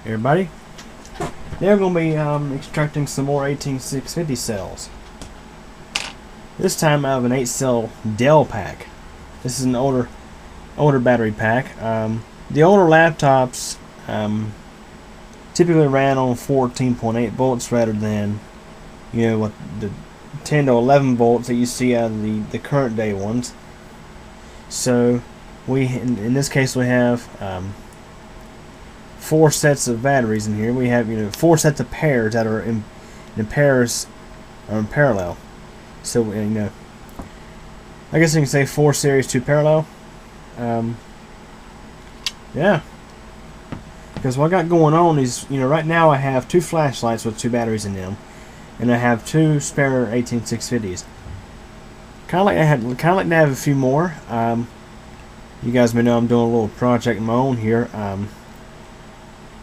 Everybody, they're going to be extracting some more 18650 cells. This time out of an 8-cell Dell pack. This is an older battery pack. The older laptops typically ran on 14.8 volts rather than, you know, what the 10 to 11 volts that you see out of the current day ones. So in this case we have 4 sets of batteries in here. We have 4 sets of pairs that are in pairs or in parallel. So I guess you can say 4 series, 2 parallel. Yeah. Because what I got going on is, right now I have 2 flashlights with 2 batteries in them, and I have 2 spare 18650s. Kind of like to have a few more. You guys may know I'm doing a little project of my own here,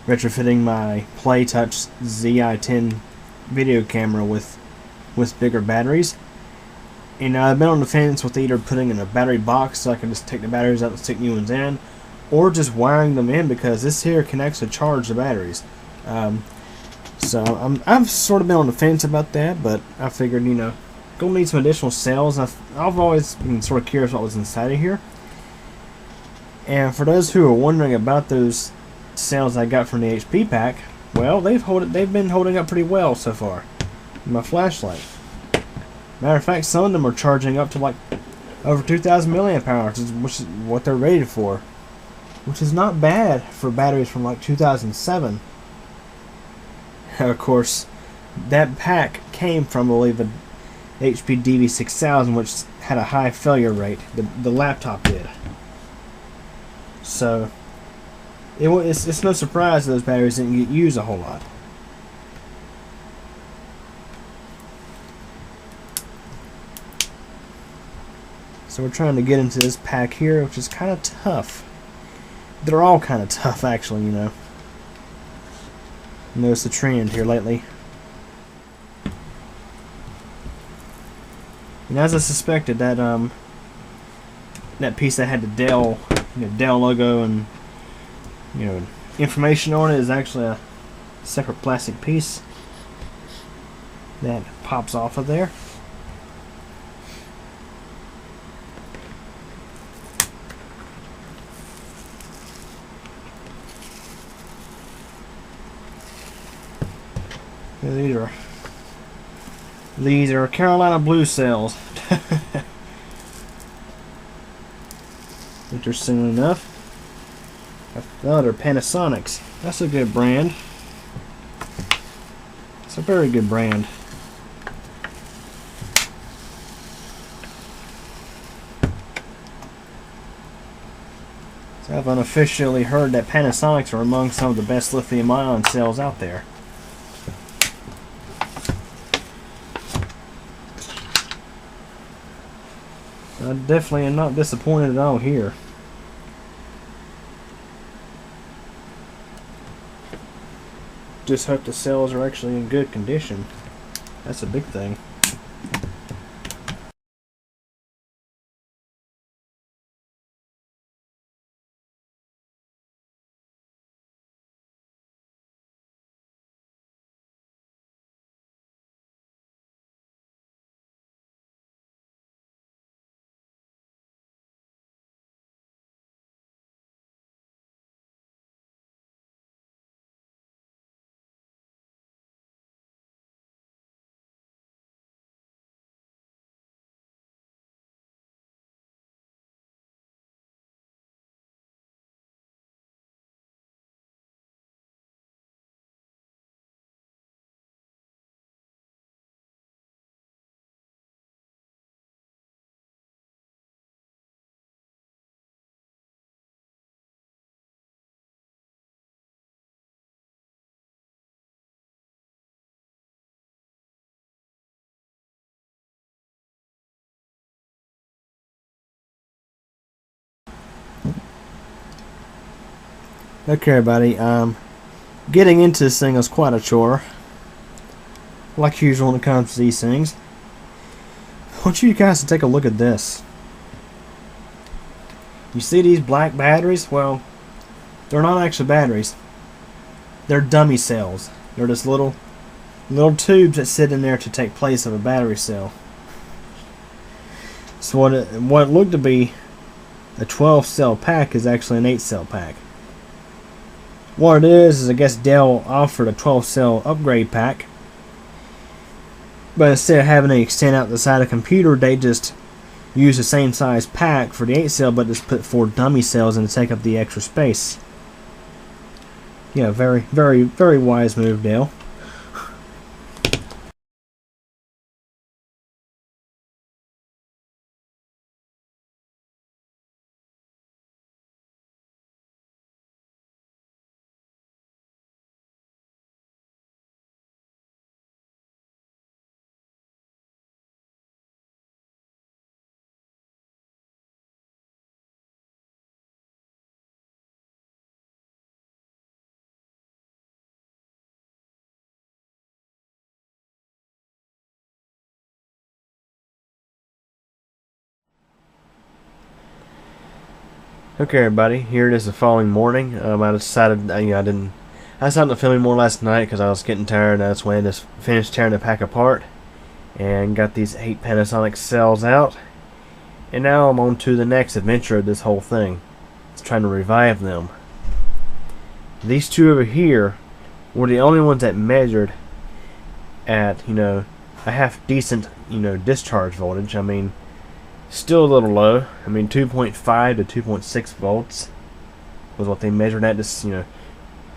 retrofitting my PlayTouch ZI-10 video camera with bigger batteries. And I've been on the fence with either putting in a battery box so I can just take the batteries out and stick new ones in, or just wiring them in, because this here can actually charge the batteries. So I've sort of been on the fence about that, but I figured, gonna need some additional cells. I've always been sort of curious what was inside of here. And for those who are wondering about those cells I got from the HP pack, well, they've been holding up pretty well so far. My flashlight. Matter of fact, some of them are charging up to like over 2,000 milliamp hours, which is what they're rated for, which is not bad for batteries from like 2007. Of course, that pack came from, I believe, an HP DV6000, which had a high failure rate. The laptop did. So it's no surprise those batteries didn't get used a whole lot. So we're trying to get into this pack here, which is kind of tough. They're all kind of tough, actually, Notice the trend here lately. And as I suspected, that piece that had the Dell logo and information on it is actually a separate plastic piece that pops off of there. These are Carolina Blue cells. Interestingly enough, oh, they're Panasonics. That's a good brand. It's a very good brand. So I've unofficially heard that Panasonics are among some of the best lithium-ion cells out there. I definitely am not disappointed at all here. Just hope the cells are actually in good condition. That's a big thing. Okay, everybody, getting into this thing is quite a chore. Like usual when it comes to these things. I want you guys to take a look at this. You see these black batteries? Well, they're not actually batteries. they're dummy cells. They're just little tubes that sit in there to take place of a battery cell. So what looked to be a 12 cell pack is actually an 8 cell pack. What it is I guess Dell offered a 12 cell upgrade pack, but instead of having to extend out the side of the computer, they just use the same size pack for the 8 cell, but just put 4 dummy cells in to take up the extra space. Yeah, very, very, very wise move, Dell. Okay, everybody. Here it is the following morning. I decided, I decided to film more last night because I was getting tired, and that's when I just finished tearing the pack apart and got these 8 Panasonic cells out. And now I'm on to the next adventure of this whole thing. It's trying to revive them. These two over here were the only ones that measured at, a half decent, discharge voltage. I mean, still a little low. I mean, 2.5 to 2.6 volts was what they measured at, just,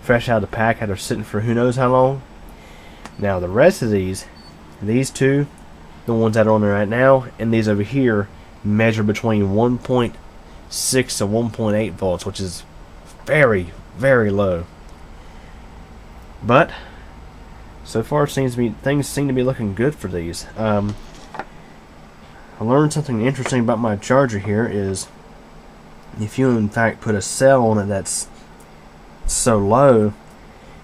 fresh out of the pack after sitting for who knows how long. Now, the rest of these two, the ones that are on there right now, and these over here, measure between 1.6 to 1.8 volts, which is very, very low. But so far, things seem to be looking good for these. I learned something interesting about my charger here is if you in fact put a cell on it that's so low,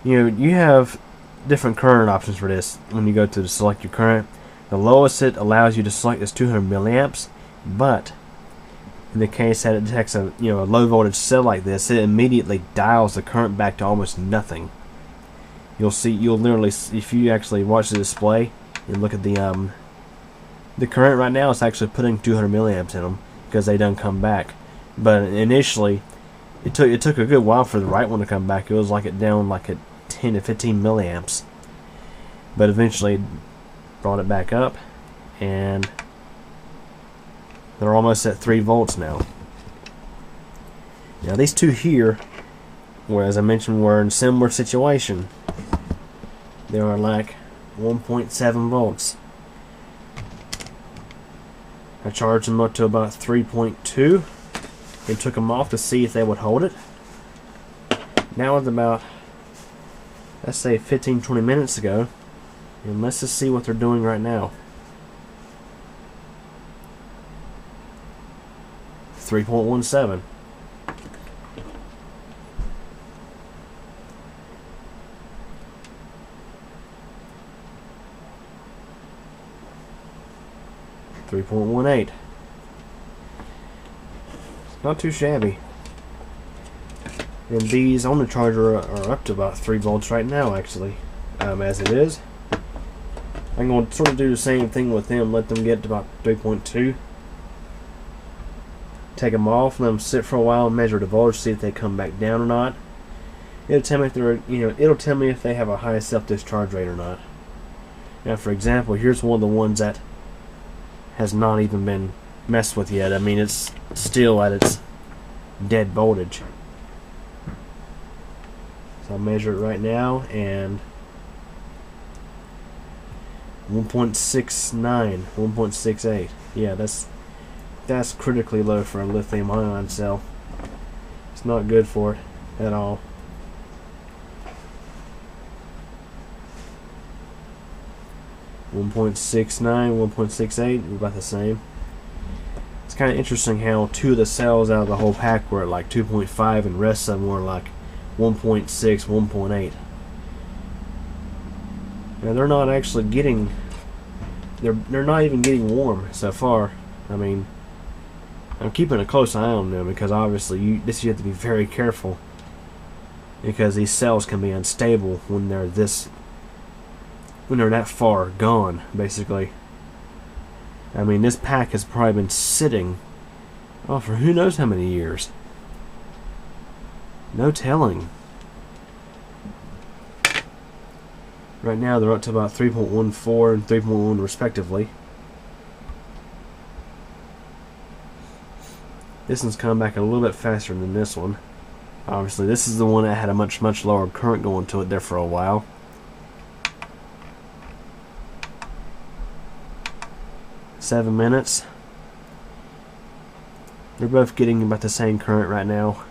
you have different current options for this. When you go to select your current, the lowest it allows you to select is 200 milliamps, but in the case that it detects a low voltage cell like this, it immediately dials the current back to almost nothing. You'll literally, if you actually watch the display and look at the current right now, it's actually putting 200 milliamps in them because they done come back. But initially, it took a good while for the right one to come back. It was like it down like at 10 to 15 milliamps. But eventually, it brought it back up, and they're almost at 3 volts now. Now these two here, where as I mentioned, were in a similar situation. They are like 1.7 volts. I charged them up to about 3.2 and took them off to see if they would hold it. Now it's about, let's say 15-20 minutes ago, and let's just see what they're doing right now. 3.17. .18. Not too shabby. And these on the charger are up to about 3 volts right now, actually, as it is. I'm going to sort of do the same thing with them. Let them get to about 3.2. Take them off, let them sit for a while, and measure the voltage, see if they come back down or not. It'll tell me if they're, it'll tell me if they have a high self-discharge rate or not. Now, for example, here's one of the ones that has not even been messed with yet. I mean, it's still at its dead voltage. So I'll measure it right now, and 1.69, 1.68. Yeah, that's critically low for a lithium-ion cell. It's not good for it at all. .69, 1.68, we're about the same. It's kind of interesting how 2 of the cells out of the whole pack were at like 2.5 and the rest of them were like 1.6, 1.8. Now they're not actually getting, they're not even getting warm so far. I mean, I'm keeping a close eye on them because obviously you have to be very careful because these cells can be unstable when they're that far gone, basically. I mean, this pack has probably been sitting, oh, for who knows how many years. No telling. Right now they're up to about 3.14 and 3.1 respectively. This one's come back a little bit faster than this one. Obviously, this is the one that had a much lower current going to it there for a while. Seven minutes. They're both getting about the same current right now.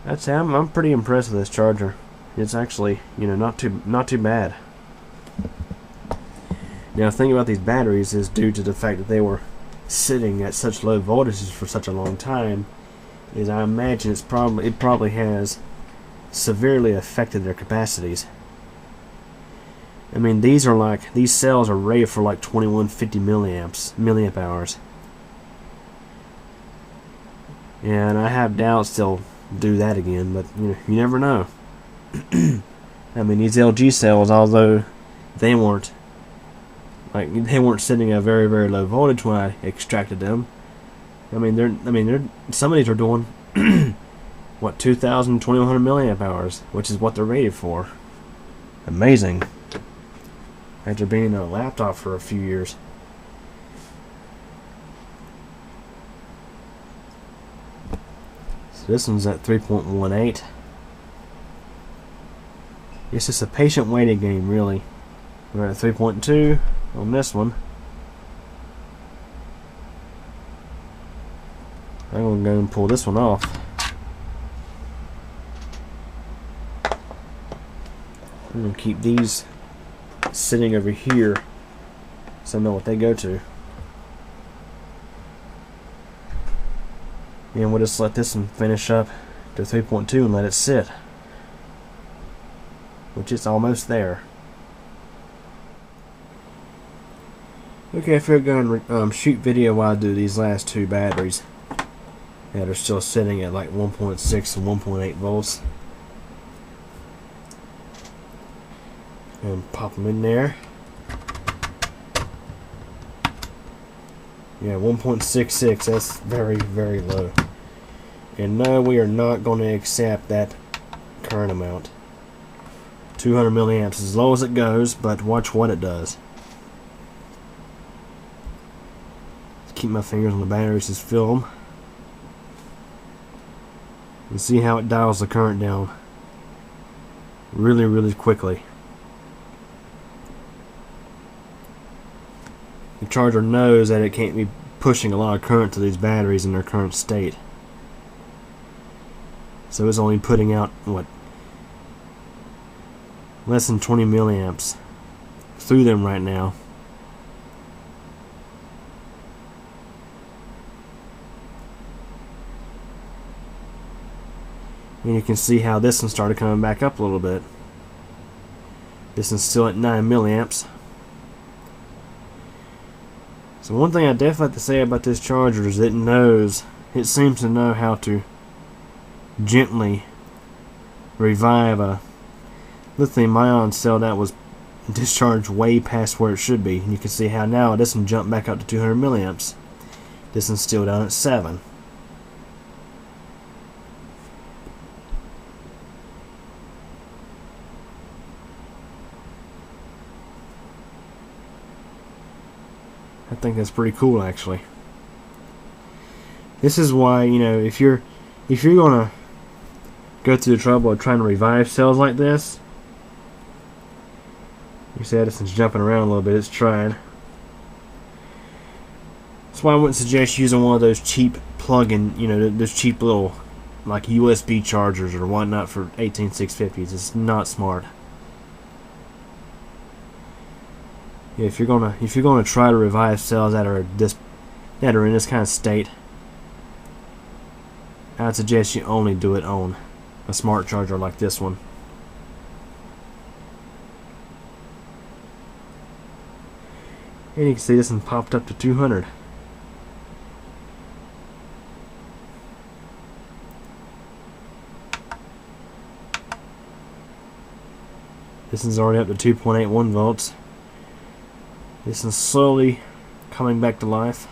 I'd say I'm pretty impressed with this charger. It's actually, not too bad. Now, the thing about these batteries is due to the fact that they were sitting at such low voltages for such a long time, is I imagine it probably has severely affected their capacities. I mean, these cells are rated for like 2150 milliamp hours. And I have doubts they'll do that again, but you never know. I mean, these LG cells, although they weren't sitting at a very low voltage when I extracted them. Some of these are doing what, 2000, 2100 milliamp hours, which is what they're rated for. Amazing. After being in a laptop for a few years. So this one's at 3.18. It's just a patient waiting game, really. We're at 3.2 on this one. I'm going to go and pull this one off. I'm going to keep these sitting over here so I know what they go to. And we'll just let this one finish up to 3.2 and let it sit. Which is almost there. Okay, I figured I'm going to shoot video while I do these last two batteries that are still sitting at like 1.6 and 1.8 volts. And pop them in there. Yeah, 1.66, that's very low. And no, we are not going to accept that current amount. 200 milliamps is as low as it goes, but watch what it does. Keep my fingers on the batteries, just fill them. And see how it dials the current down really quickly. The charger knows that it can't be pushing a lot of current to these batteries in their current state. So it's only putting out, what, less than 20 milliamps through them right now. And you can see how this one started coming back up a little bit. This one's still at 9 milliamps. So one thing I definitely have to say about this charger is it seems to know how to gently revive a lithium-ion cell that was discharged way past where it should be. And you can see how now this one jumped back up to 200 milliamps. This one's still down at 7. I think that's pretty cool, actually. This is why, if you're gonna go through the trouble of trying to revive cells like this, you see Edison's jumping around a little bit, it's trying. That's why I wouldn't suggest using one of those cheap plug-in, those cheap little like USB chargers or whatnot for 18650s. It's not smart. If you're gonna try to revive cells that are in this kind of state, I'd suggest you only do it on a smart charger like this one. And you can see this one popped up to 200. This one's already up to 2.81 volts. This is slowly coming back to life.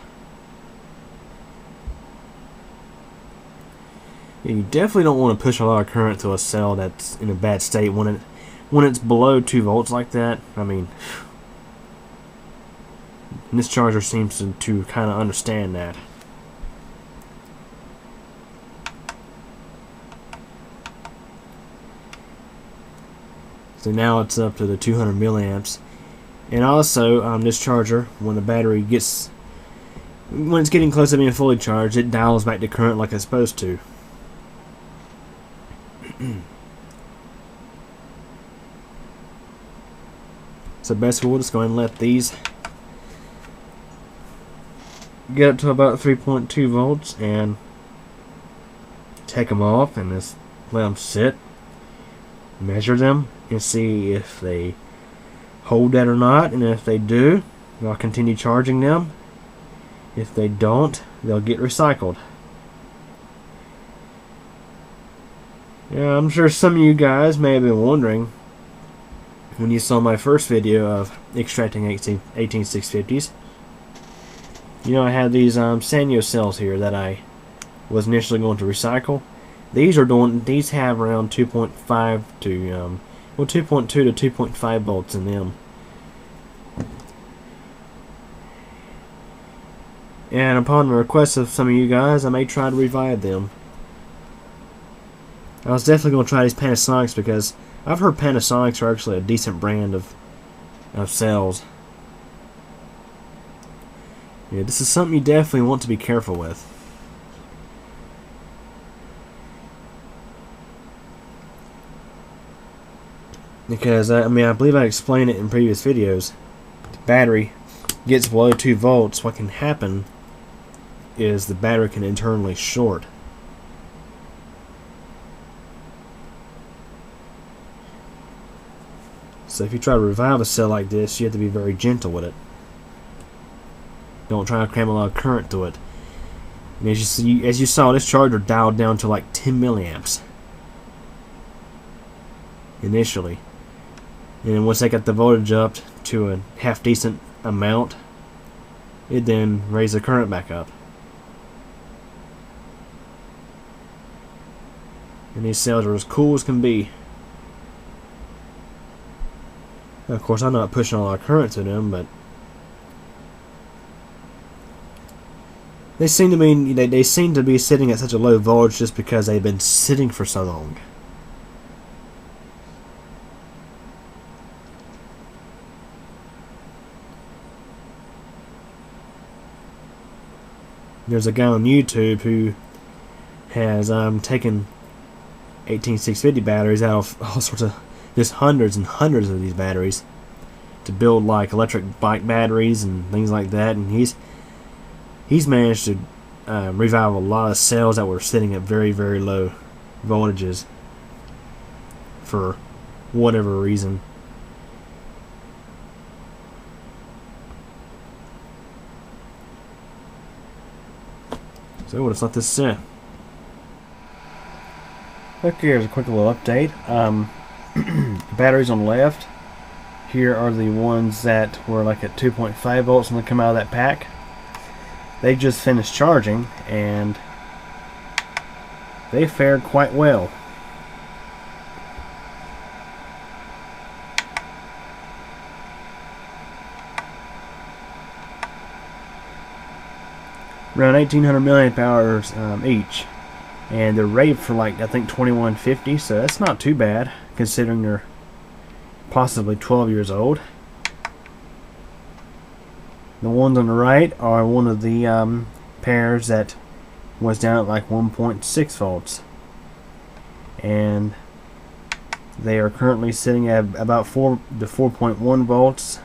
Yeah, you definitely don't want to push a lot of current to a cell that's in a bad state when it's below 2 volts like that. I mean, this charger seems to kind of understand that. So now it's up to the 200 milliamps. And also, this charger, when it's getting close to being fully charged, it dials back to current like it's supposed to. So basically, we'll just go ahead and let these get up to about 3.2 volts and take them off and just let them sit, measure them, and see if they hold that or not. And if they do, I'll continue charging them. If they don't, they'll get recycled. Yeah, I'm sure some of you guys may have been wondering when you saw my first video of extracting 18650s. You know, I had these Sanyo cells here that I was initially going to recycle. These have around 2.5 to 2.2 to 2.5 volts in them. And upon the request of some of you guys, I may try to revive them. I was definitely going to try these Panasonics because I've heard Panasonics are actually a decent brand of cells. Yeah, this is something you definitely want to be careful with. Because, I believe I explained it in previous videos. The battery gets below 2 volts, what can happen is the battery can internally short. So if you try to revive a cell like this, you have to be very gentle with it. Don't try to cram a lot of current to it. And as you saw, this charger dialed down to like 10 milliamps initially. And then once they got the voltage up to a half decent amount, it then raised the current back up. And these cells are as cool as can be. Of course, I'm not pushing a lot of current to them, but they seem to be sitting at such a low voltage just because they've been sitting for so long. There's a guy on YouTube who has taken 18650 batteries out of all sorts of just hundreds and hundreds of these batteries to build like electric bike batteries and things like that, and he's managed to revive a lot of cells that were sitting at very, very low voltages for whatever reason. So we'll just let this sit. Okay, here's a quick little update. The batteries on the left here are the ones that were like at 2.5 volts when they come out of that pack. They just finished charging and they fared quite well. Around 1800 milliamp hours each, and they're rated for like I think 2150, so that's not too bad considering they're possibly 12 years old. The ones on the right are one of the pairs that was down at like 1.6 volts, and they are currently sitting at about 4 to 4.1 volts.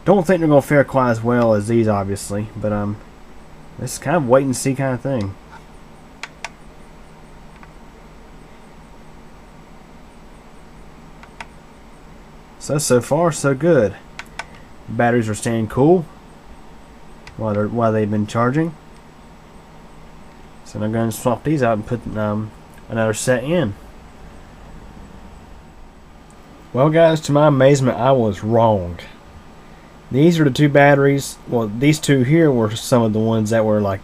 Don't think they're going to fare quite as well as these, obviously, but it's kind of wait and see kind of thing. So far so good. Batteries are staying cool while they've been charging. So I'm going to swap these out and put another set in. Well guys, to my amazement, I was wrong. These are the two batteries. Well, these two here were some of the ones that were like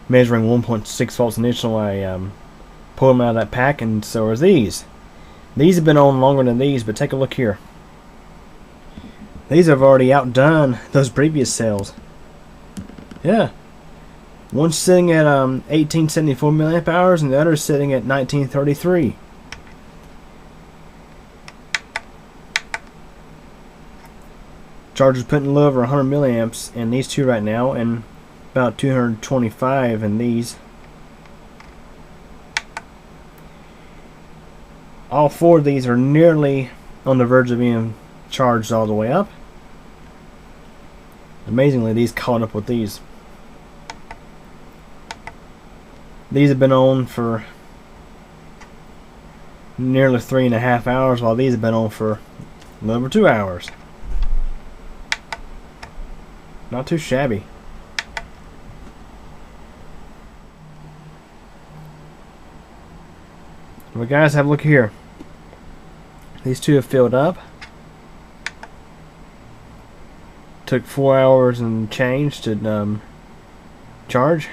measuring 1.6 volts initially when I pulled them out of that pack, and so are these. These have been on longer than these, but take a look here. These have already outdone those previous cells. Yeah. One's sitting at 1874 milliamp hours, and the other's sitting at 1933. Charger's putting a little over 100 milliamps in these two right now, and about 225 in these. All four of these are nearly on the verge of being charged all the way up. Amazingly, these caught up with these. These have been on for nearly 3.5 hours, while these have been on for a little over 2 hours. Not too shabby. Well guys, have a look here. These two have filled up. Took 4 hours and change to charge.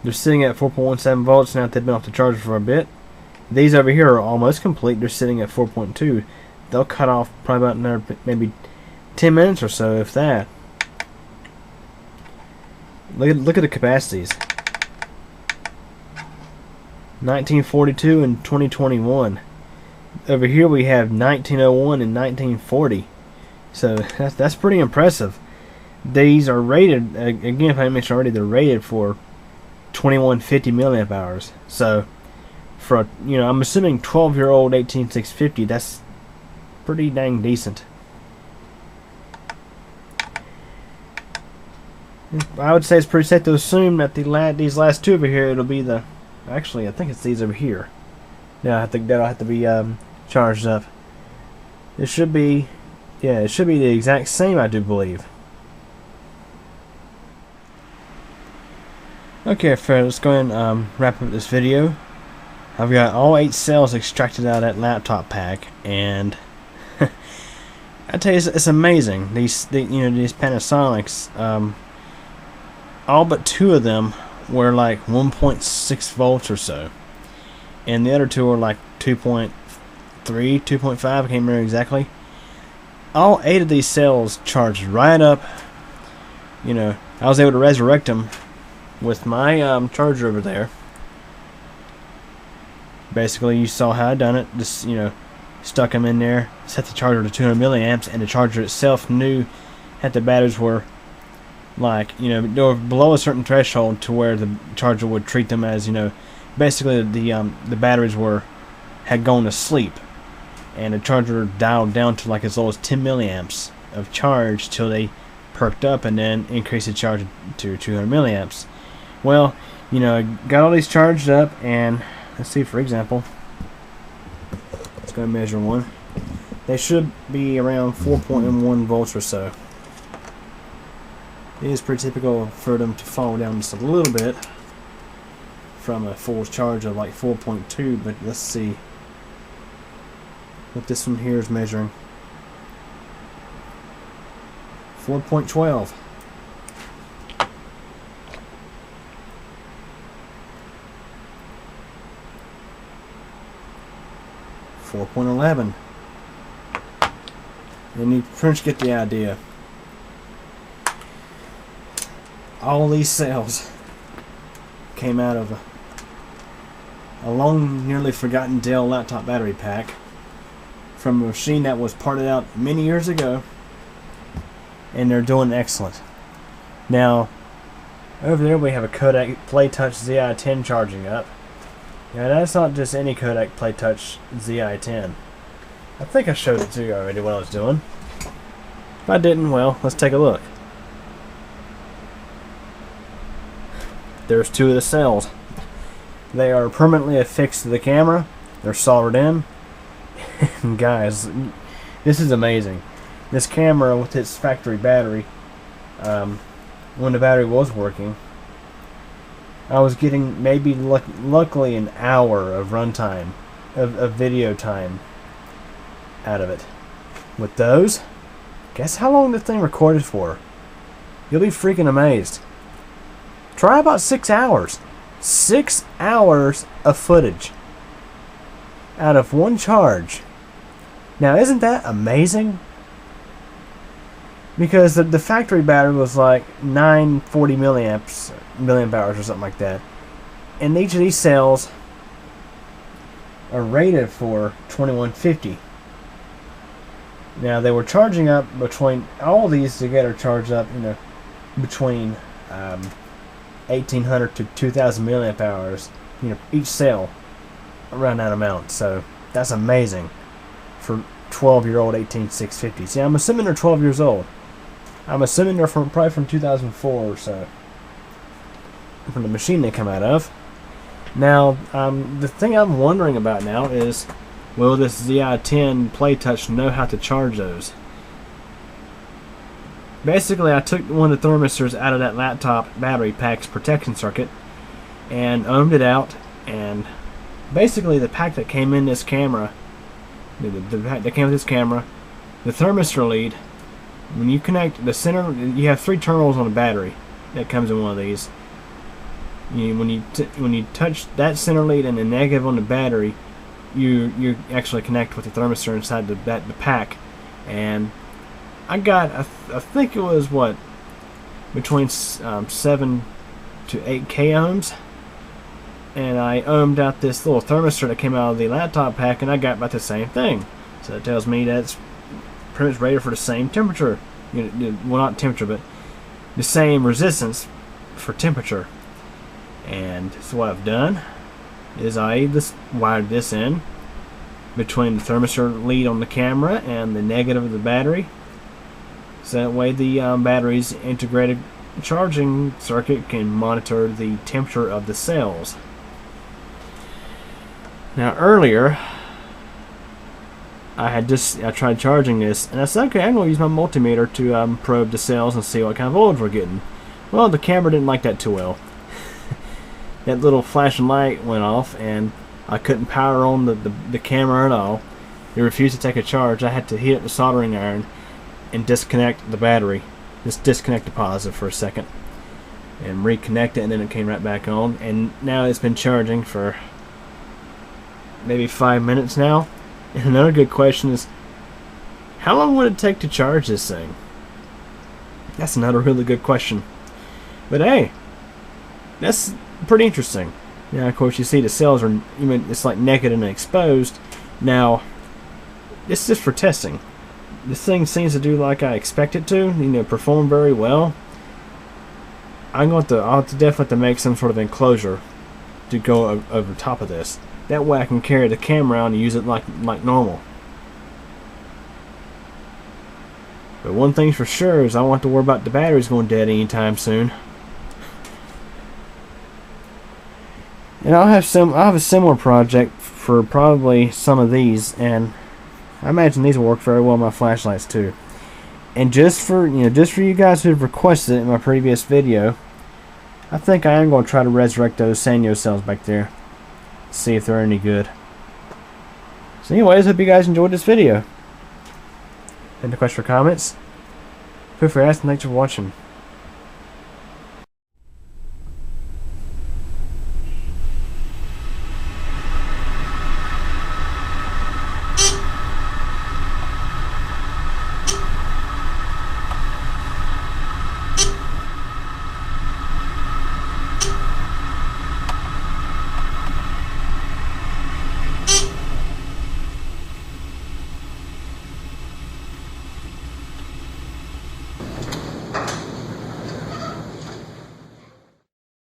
They're sitting at 4.17 volts now that they've been off the charger for a bit. These over here are almost complete. They're sitting at 4.2. They'll cut off probably about another maybe 10 minutes or so, if that. Look at the capacities. 1942 and 2021. Over here we have 1901 and 1940. So that's pretty impressive. These are rated, again, if I mentioned already, they're rated for 2150 milliamp hours. So for I'm assuming 12-year-old 18650, that's pretty dang decent. I would say it's pretty safe to assume that these last two over here, it'll be the, actually I think it's these over here. Yeah, I think that'll have to be charged up. It should be, yeah, it should be the exact same, I do believe. Okay, friends, let's go ahead and wrap up this video. I've got all 8 cells extracted out of that laptop pack, and I tell you, it's amazing. These Panasonics, all but 2 of them were like 1.6 volts or so, and the other 2 were like 2.3, 2.5. I can't remember exactly. All 8 of these cells charged right up. I was able to resurrect them with my charger over there. Basically, you saw how I done it. Just stuck them in there, set the charger to 200 milliamps, and the charger itself knew that the batteries were like they were below a certain threshold to where the charger would treat them as basically the batteries had gone to sleep, and the charger dialed down to like as low as 10 milliamps of charge till they perked up, and then increased the charge to 200 milliamps. Well, got all these charged up, and let's see, for example, let's go and measure one. They should be around 4.1 volts or so. It is pretty typical for them to fall down just a little bit from a full charge of like 4.2, but let's see what this one here is measuring. 4.12. .11. And you pretty much get the idea. All these cells came out of a long, nearly forgotten Dell laptop battery pack from a machine that was parted out many years ago, and they're doing excellent. Now, over there we have a Kodak PlayTouch ZI-10 charging up. Now that's not just any Kodak PlayTouch ZI-10. I think I showed it to you already what I was doing. If I didn't, well, let's take a look. There's 2 of the cells. They are permanently affixed to the camera. They're soldered in. And guys, this is amazing. This camera with its factory battery, when the battery was working, I was getting maybe luckily an hour of runtime of video time out of it. With those, guess how long the thing recorded for? You'll be freaking amazed. Try about 6 hours. 6 hours of footage out of one charge. Now, isn't that amazing? Because the factory battery was like 940 milliamp hours or something like that. And each of these cells are rated for 2150. Now, they were charging up between, all these together charged up, between 1800 to 2000 milliamp hours, each cell around that amount. So that's amazing for 12-year-old 18650. See, I'm assuming they're 12 years old. I'm assuming they're probably from 2004 or so, from the machine they come out of. Now, the thing I'm wondering about now is, will this ZI-10 PlayTouch know how to charge those? Basically, I took one of the thermistors out of that laptop battery pack's protection circuit and ohmed it out, and basically the pack that came in this camera, the pack that came with this camera, the thermistor lead, when you connect the center, you have 3 terminals on a battery that comes in one of these. When you touch that center lead and the negative on the battery, you actually connect with the thermistor inside the pack. And I got, I think it was what, between 7 to 8 k ohms, and I ohmed out this little thermistor that came out of the laptop pack, and I got about the same thing. So that tells me that's pretty much rated for the same temperature. Well, not temperature, but the same resistance for temperature. And so what I've done is I wired this in between the thermistor lead on the camera and the negative of the battery, so that way the battery's integrated charging circuit can monitor the temperature of the cells. Now, earlier I tried charging this, and I said, okay, I'm going to use my multimeter to probe the cells and see what kind of voltage we're getting. Well, the camera didn't like that too well. That little flashing light went off, and I couldn't power on the camera at all. It refused to take a charge. I had to heat up the soldering iron and disconnect the battery. Just disconnect the positive for a second and reconnect it, and then it came right back on. And now it's been charging for maybe 5 minutes now. And another good question is, how long would it take to charge this thing? That's another really good question. But hey, that's pretty interesting. Now, of course, you see the cells are, it's like naked and exposed. Now, it's just for testing. This thing seems to do like I expect it to, perform very well. I'll have to definitely make some sort of enclosure to go over top of this. That way I can carry the camera around and use it like normal. But one thing's for sure is I don't have to worry about the batteries going dead anytime soon. And I'll have a similar project for probably some of these, and I imagine these will work very well on my flashlights too. And just for you guys who have requested it in my previous video, I think I am going to try to resurrect those Sanyo cells back there. See if they're any good. So anyways, hope you guys enjoyed this video. Any questions or comments? Feel free to ask, and thanks for watching.